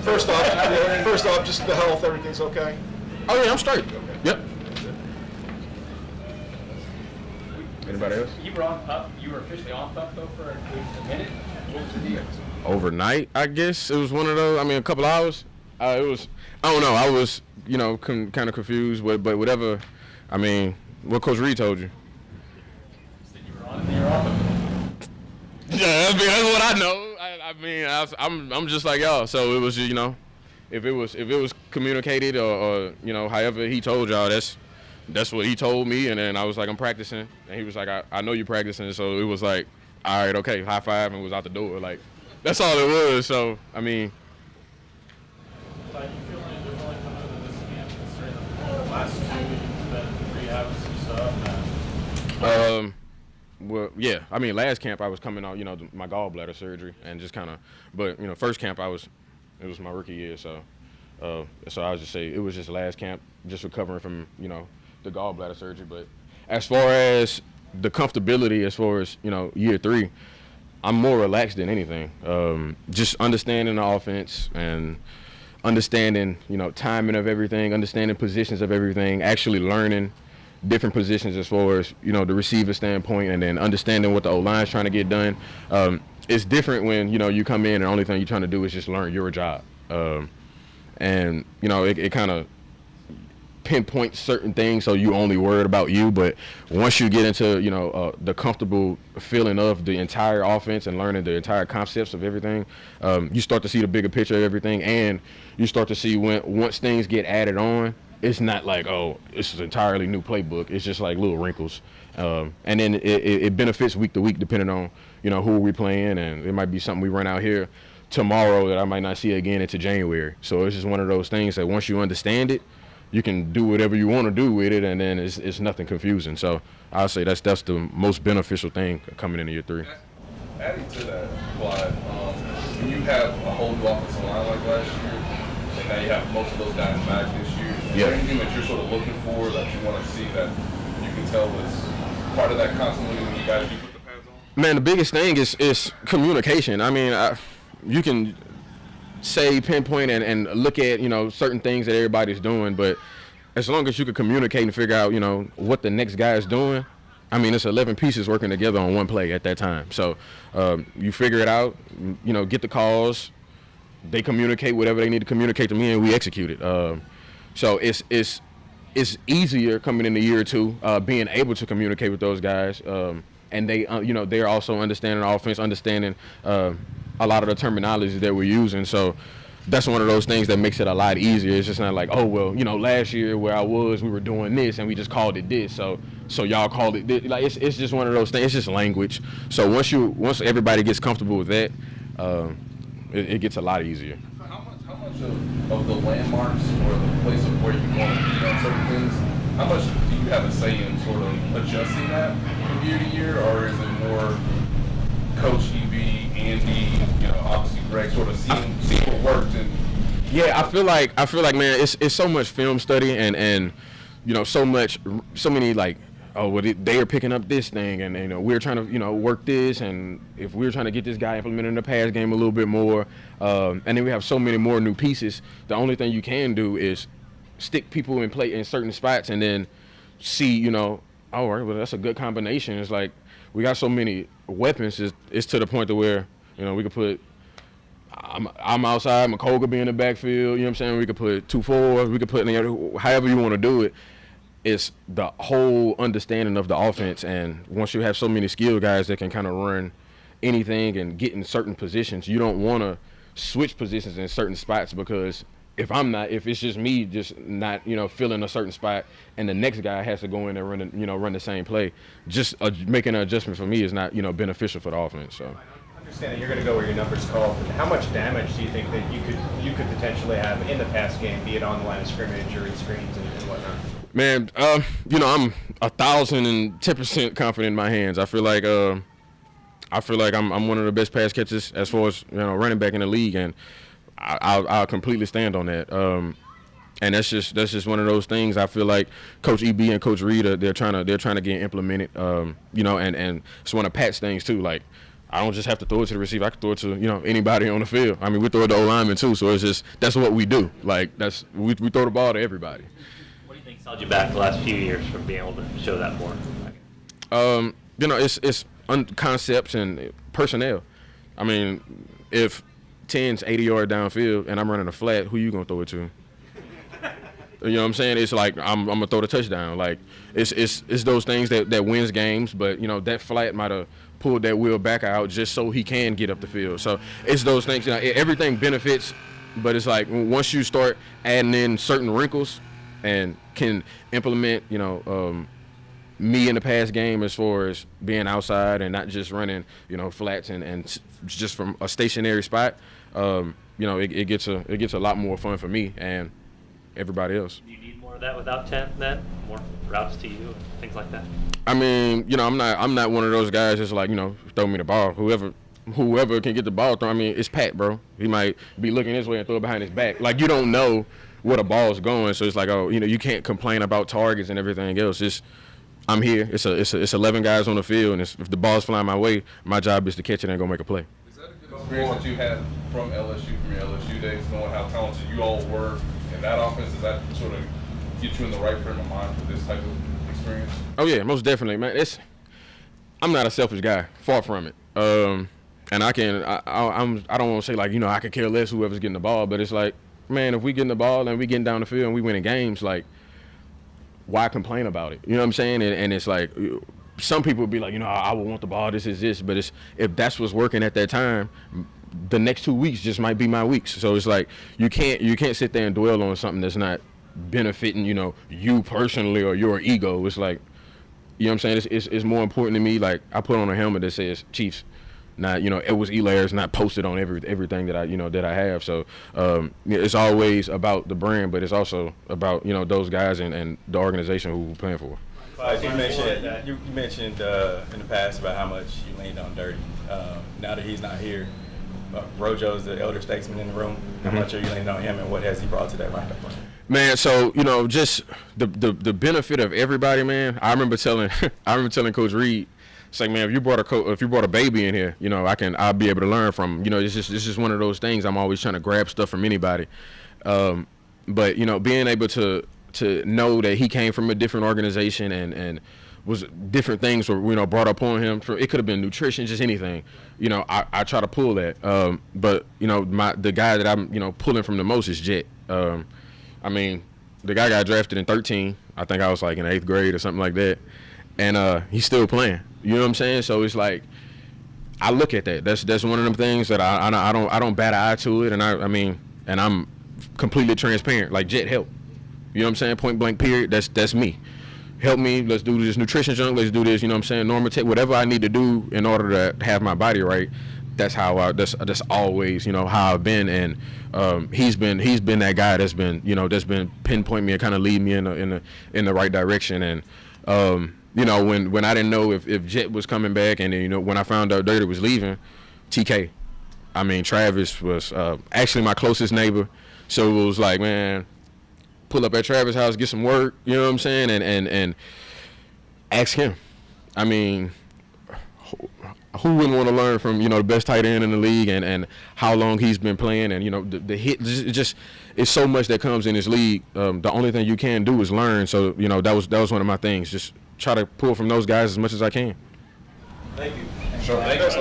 First off, just the health, everything's okay? Oh yeah, I'm straight. Yep. Anybody else? You were on pup. You were officially on pup though for a minute. What was the deal? Overnight, I guess it was one of those. I mean, a couple hours. It was. I don't know. I was, kind of confused, but whatever. I mean, what Coach Reed told you. Said you were on and you were off of it. Yeah, I mean that's what I know. I'm just like y'all. So it was, if it was communicated or however he told y'all, that's what he told me, and then I was like, I'm practicing, and he was like, I know you're practicing, so it was like, all right, okay, high five, and was out the door. Like, that's all it was. So I mean. Like, you feel like there's only coming into this camp considering the last 2 weeks you've been rehabbing some stuff? Well, yeah. I mean, last camp I was coming out, my gallbladder surgery, and just kind of. But first camp it was my rookie year, so I would just say it was just last camp, just recovering from the gallbladder surgery. But as far as the comfortability, as far as year 3, I'm more relaxed than anything. Just understanding the offense and understanding timing of everything, understanding positions of everything, actually learning different positions as far as the receiver standpoint, and then understanding what the O-line is trying to get done. It's different when you come in and the only thing you're trying to do is just learn your job, and it kind of pinpoints certain things, so you only worried about you. But once you get into the comfortable feeling of the entire offense and learning the entire concepts of everything, you start to see the bigger picture of everything, and you start to see once things get added on, it's not like, oh, this is an entirely new playbook. It's just like little wrinkles, and then it benefits week to week depending on who we playing, and it might be something we run out here tomorrow that I might not see again into January. So it's just one of those things that once you understand it, you can do whatever you want to do with it, and then it's nothing confusing. So I'll say that's the most beneficial thing coming into year 3. Adding to that, Clyde, when you have a whole new offensive line like last year, and now you have most of those guys back this year, is there anything that you're sort of looking for that you want to see that you can tell was part of that continuity when you guys do put the pads on? Man, the biggest thing is communication. I mean, you can say pinpoint and look at certain things that everybody's doing, but as long as you can communicate and figure out what the next guy is doing, I mean, it's 11 pieces working together on one play at that time. So you figure it out, get the calls, they communicate whatever they need to communicate to me, and we execute it. So it's easier coming into year 2, being able to communicate with those guys, and they they're also understanding the offense, understanding a lot of the terminology that we're using. So that's one of those things that makes it a lot easier. It's just not like, oh, well, last year where I was, we were doing this and we just called it this. So y'all called it this. Like, it's just one of those things. It's just language. So once everybody gets comfortable with that, it gets a lot easier. How much of the landmarks or the place of where you want to be on certain things, how much do you have a say in sort of adjusting that from year to year, or is it more Coach EB, Andy, obviously Greg, sort of seeing what worked? And yeah, I feel like man, it's so much film study and so many like, oh, well, they are picking up this thing, and we're trying to work this, and if we're trying to get this guy implemented in the pass game a little bit more, and then we have so many more new pieces. The only thing you can do is stick people in play in certain spots, and then see all right, well, that's a good combination. It's like we got so many weapons. It's to the point to where we could put. I'm outside, McCole could be in the backfield. You know what I'm saying? We could put 2 forwards. We could put however you want to do it. It's the whole understanding of the offense, and once you have so many skilled guys that can kind of run anything and get in certain positions, you don't want to switch positions in certain spots, because if it's just me just not filling a certain spot, and the next guy has to go in and run the same play, just making an adjustment for me is not beneficial for the offense. So. I understand that you're going to go where your number's called, but how much damage do you think that you could potentially have in the pass game, be it on the line of scrimmage or in screens and whatnot? Man, I'm 1,010% confident in my hands. I feel like I'm one of the best pass catchers as far as running back in the league, and I'll completely stand on that. And that's just one of those things. I feel like Coach EB and Coach Reed they're trying to get implemented. And it's one of Pat's things too. Like, I don't just have to throw it to the receiver. I can throw it to, anybody on the field. I mean, we throw it to O-linemen too, so it's just that's what we do. Like we throw the ball to everybody. What do you think held you back the last few years from being able to show that more? It's concepts and personnel. I mean, if 10's 80 yard downfield and I'm running a flat, who you gonna throw it to? You know what I'm saying? It's like I'm gonna throw the touchdown. Like it's those things that wins games, but that flat might have pulled that wheel back out just so he can get up the field. So it's those things. Everything benefits, but it's like once you start adding in certain wrinkles and can implement, me in the pass game as far as being outside and not just running, flats and just from a stationary spot. It gets a lot more fun for me and everybody else. Do you need more of that without 10 then? More routes to you and things like that? I mean, I'm not one of those guys that's like, throw me the ball. Whoever can get the ball thrown. I mean, it's Pat, bro. He might be looking this way and throw it behind his back. Like, you don't know where the ball's going, so it's like, you can't complain about targets and everything else. I'm here. It's 11 guys on the field, and if the ball's flying my way, my job is to catch it and go make a play. Is that a good experience that you had from LSU, from your LSU days, knowing how talented you all were in that offense? Does that sort of get you in the right frame of mind for this type of experience? Oh yeah, most definitely, man. I'm not a selfish guy, far from it. And I don't want to say like I could care less whoever's getting the ball, but it's like, man, if we getting the ball and we getting down the field and we winning games, like, why complain about it? You know what I'm saying? And it's like, some people would be like, I would want the ball, this is this. But if that's what's working at that time, the next 2 weeks just might be my weeks. So it's like, you can't sit there and dwell on something that's not benefiting, you personally or your ego. It's like, you know what I'm saying? It's more important to me. Like, I put on a helmet that says Chiefs. Not, Edwards-Helaire is not posted on everything that I have. So it's always about the brand, but it's also about, those guys and the organization who we're playing for. Clyde, you mentioned in the past about how much you leaned on Dirty. Now that he's not here, Rojo's the elder statesman in the room. How much are you leaning on him, and what has he brought to that running back? Man, so just the benefit of everybody, man. I remember telling Coach Reed, it's like, man, if you brought a baby in here, I'll be able to learn from. It's just one of those things. I'm always trying to grab stuff from anybody, but being able to know that he came from a different organization and was different things were brought up on him. It could have been nutrition, just anything. I try to pull that, but the guy that I'm pulling from the most is Jet. I mean, the guy got drafted in 13. I think I was like in 8th grade or something like that, and he's still playing. You know what I'm saying? So it's like, I look at that. That's one of them things that I don't bat an eye to it, and I'm completely transparent. Like, Jet, help. You know what I'm saying? Point blank, period. That's me. Help me. Let's do this nutrition junk. Let's do this. You know what I'm saying? Normative, whatever I need to do in order to have my body right. That's how that's always how I've been, and he's been that guy that's been pinpoint me and kind of lead me in the right direction. And when I didn't know if Jet was coming back, and then when I found out Dirty was leaving, TK, Travis was actually my closest neighbor, so it was like, man, pull up at Travis' house, get some work, you know what I'm saying, and ask him. I mean, who wouldn't want to learn from the best tight end in the league and how long he's been playing, and the hit, just it's so much that comes in this league. The only thing you can do is learn. So that was one of my things. Just try to pull from those guys as much as I can. Thank you. Sure. Thanks.